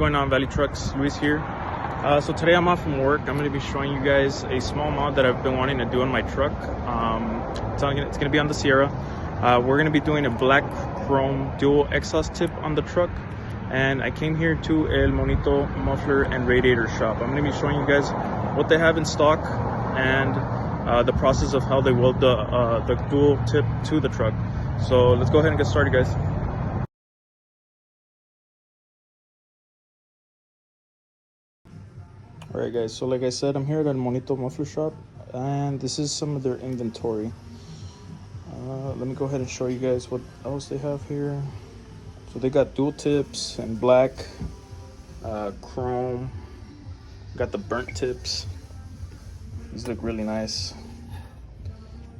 going on, Valley Trucks? Luis here. So today I'm off from work. I'm going to be showing you guys a small mod that I've been wanting to do on my truck. It's going to be on the Sierra. We're going to be doing a black chrome dual exhaust tip on the truck. And I came here to El Monito Muffler and Radiator Shop. I'm going to be showing you guys what they have in stock and the process of how they weld the dual tip to the truck. So let's go ahead and get started, guys. Alright guys, so like I said, I'm here at El Monito Muffler Shop and this is some of their inventory. Let me go ahead and show you guys what else they have here. So they got dual tips and black, chrome, got the burnt tips. These look really nice.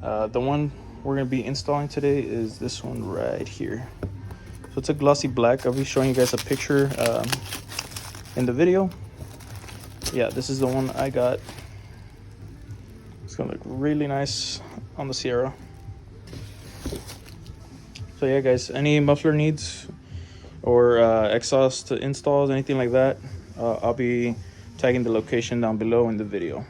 The one we're going to be installing today is this one right here. So it's a glossy black. I'll be showing you guys a picture in the video. Yeah, this is the one I got. It's gonna look really nice on the Sierra. So yeah guys, any muffler needs or exhaust installs, anything like that, I'll be tagging the location down below in the video.